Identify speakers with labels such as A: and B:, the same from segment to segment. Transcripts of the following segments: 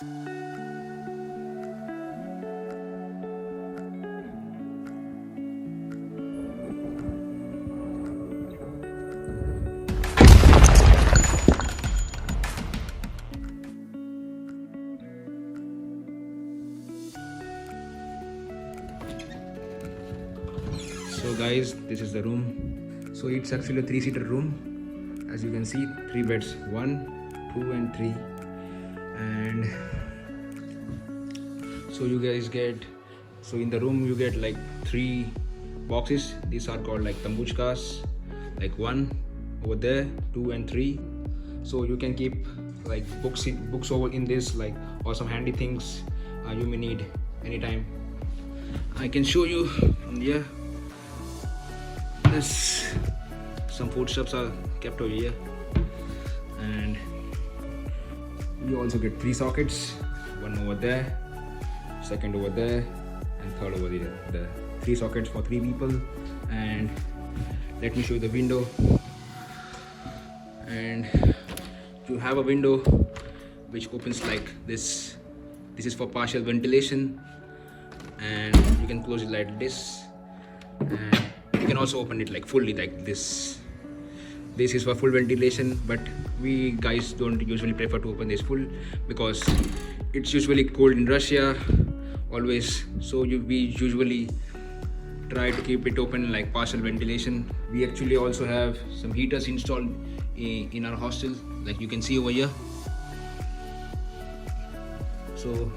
A: So guys, this is the room. So it's actually a 3-seater room. As you can see, 3 beds, 1, 2 and 3. And so you guys get, so in the room you get like 3 boxes. These are called like tambuchkas, like 1 over there, 2 and 3. So you can keep like books over in this, like, or some handy things you may need anytime. I can show you from here. This, some foodstuffs are kept over here, and you also get 3 sockets, 1 over there, 2nd over there, and 3rd over there. The 3 sockets for 3 people. And let me show you the window. And you have a window which opens like this. This is for partial ventilation, and you can close it like this, and you can also open it like fully like this. This is for full ventilation, but we guys don't usually prefer to open this full because it's usually cold in Russia always. So we usually try to keep it open like partial ventilation. We actually also have some heaters installed in our hostel, like you can see over here. So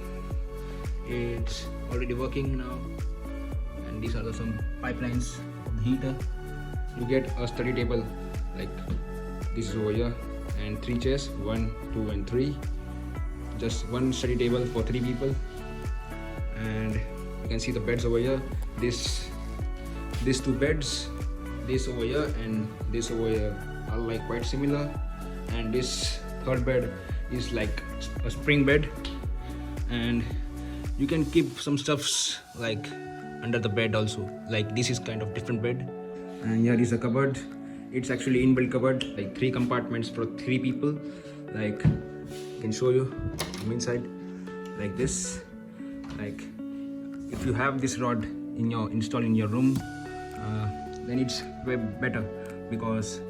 A: it's already working now, and these are some pipelines of the heater. You get a study table like this is over here, and 3 chairs, 1, 2 and 3. Just 1 study table for 3 people. And you can see the beds over here. These 2 beds, this over here and this over here, are like quite similar. And this 3rd bed is like a spring bed, and you can keep some stuffs like under the bed also. Like this is kind of different bed. And here is a cupboard. It's actually inbuilt cupboard, like 3 compartments for 3 people. Like I can show you from inside like this. Like if you have this rod installed in your room, then it's way better, because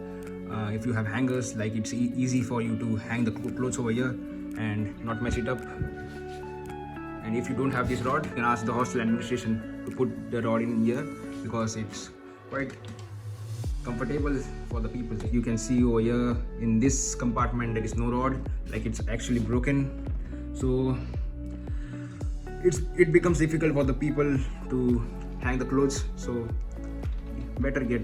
A: if you have hangers, like it's easy for you to hang the clothes over here and not mess it up. And if you don't have this rod, you can ask the hostel administration to put the rod in here, because it's quite comfortable for the people. You can see over here in this compartment there is no rod, like it's actually broken. So it becomes difficult for the people to hang the clothes. So better get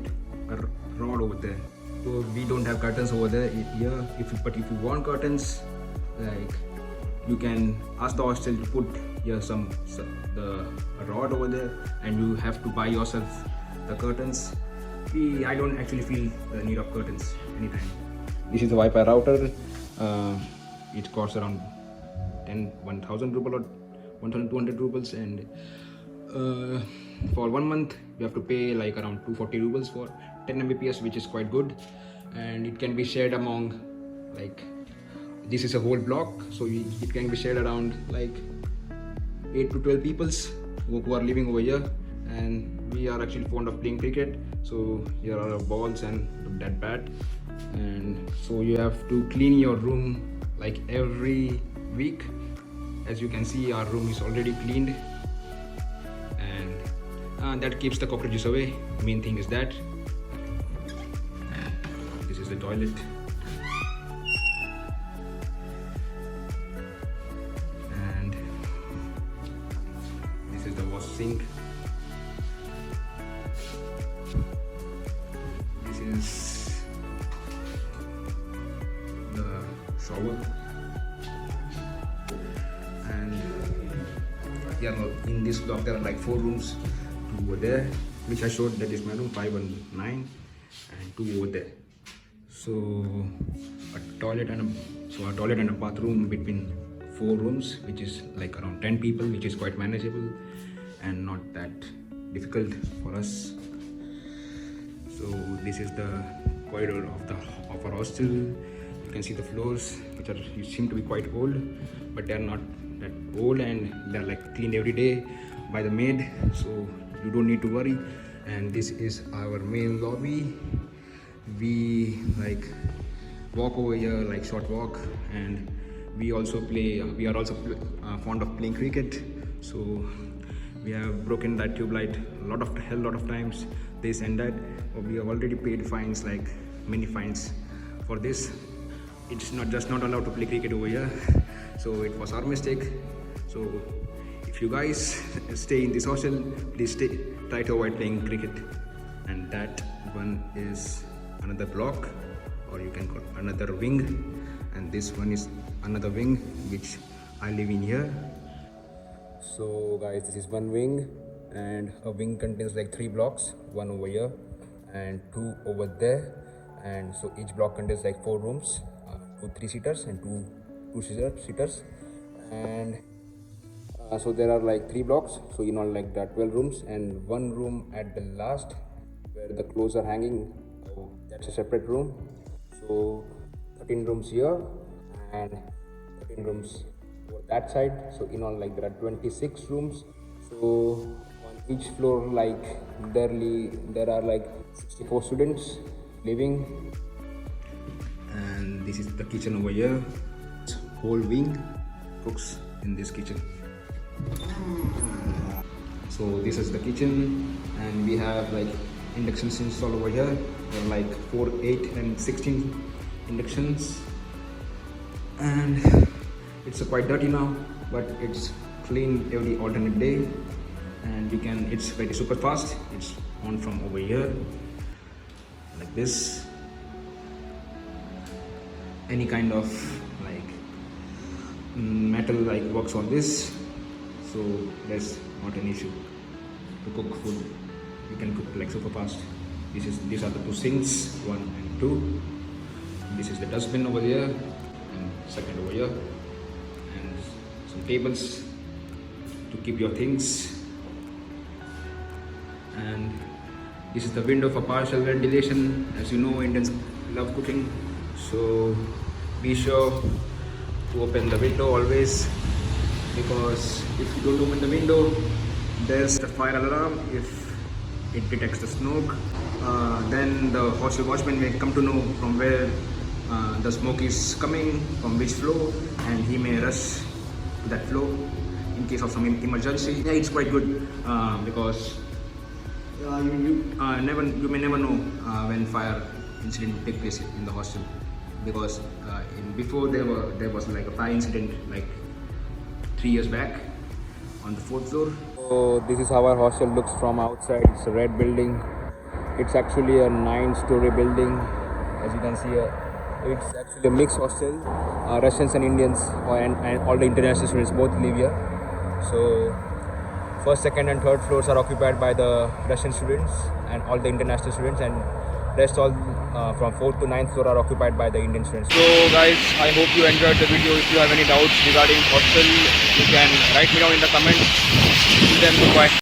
A: a rod over there. So we don't have curtains over there here. But if you want curtains, like you can ask the hostel to put here the rod over there, and you have to buy yourself the curtains. I don't actually feel the need of curtains anytime. This is the Wi-Fi router. It costs around 1,000 ruble or 1,200 rubles, and for 1 month you have to pay like around 240 rubles for 10 Mbps, which is quite good. And it can be shared among, like, this is a whole block, so it can be shared around like 8 to 12 peoples who are living over here. And we are actually fond of playing cricket, so here are our balls and that bat. And so you have to clean your room like every week. As you can see, our room is already cleaned, and that keeps the cockroaches away. Main thing is that. This is the toilet. And this is the wash sink. This is the shower. And here in this block there are like 4 rooms. 2 over there, which I showed, that is my room 519, and 2 over there. So a toilet and a bathroom between 4 rooms, which is like around 10 people, which is quite manageable and not that difficult for us. So this is the corridor of our hostel. You You can see the floors, which seem to be quite old, but they are not that old, and they are like cleaned every day by the maid, so you don't need to worry. And this is our main lobby. We like walk over here, like short walk, and we also play. We are also fond of playing cricket, so we have broken that tube light a lot of times, this and that. We have already paid fines, like many fines for this. It's not allowed to play cricket over here, so it was our mistake. So if you guys stay in this hostel, please try to avoid playing cricket. And that one is another block, or you can call another wing, and this one is another wing which I live in here. So guys, this is one wing, and a wing contains like 3 blocks, one over here and 2 over there, and so each block contains like 4 rooms, 2 3-seaters and 2 2-seaters, and so there are like 3 blocks, so you know, like that 12 rooms, and one room at the last where the clothes are hanging, so that's a separate room. So 13 rooms here and 13 rooms over that side, so in all, like there are 26 rooms. So on each floor, like there are like 64 students living. And this is the kitchen over here. Whole wing cooks in this kitchen. So this is the kitchen, and we have like inductions installed over here. There are like 4, 8 and 16 inductions, and it's quite dirty now, but it's cleaned every alternate day, and it's very super fast. It's on from over here like this. Any kind of like metal like works on this, so there's not an issue to cook food. You can cook like super fast. These are the 2 sinks, 1 and 2. This is the dustbin over here, and second over here, and some tables to keep your things. And this is the window for partial ventilation. As you know, Indians love cooking, so be sure to open the window always, because if you don't open the window, there's a fire alarm. If it detects the smoke, then the hostel watchman may come to know from where the smoke is coming, from which floor, and he may rush to that floor in case of some emergency. Yeah, it's quite good because you may never know when fire incident will take place in the hostel, because before there was like a fire incident like 3 years back on the 4th floor. So this is how our hostel looks from outside. It's a red building. It's actually a 9-story building, as you can see here. It's actually a mixed hostel. Russians and Indians and all the international students both live here. So first, second and third floors are occupied by the Russian students and all the international students, and rest all from 4th to 9th floor are occupied by the Indian students. So guys, I hope you enjoyed the video. If you have any doubts regarding hostel, you can write me down in the comments. Till then, goodbye.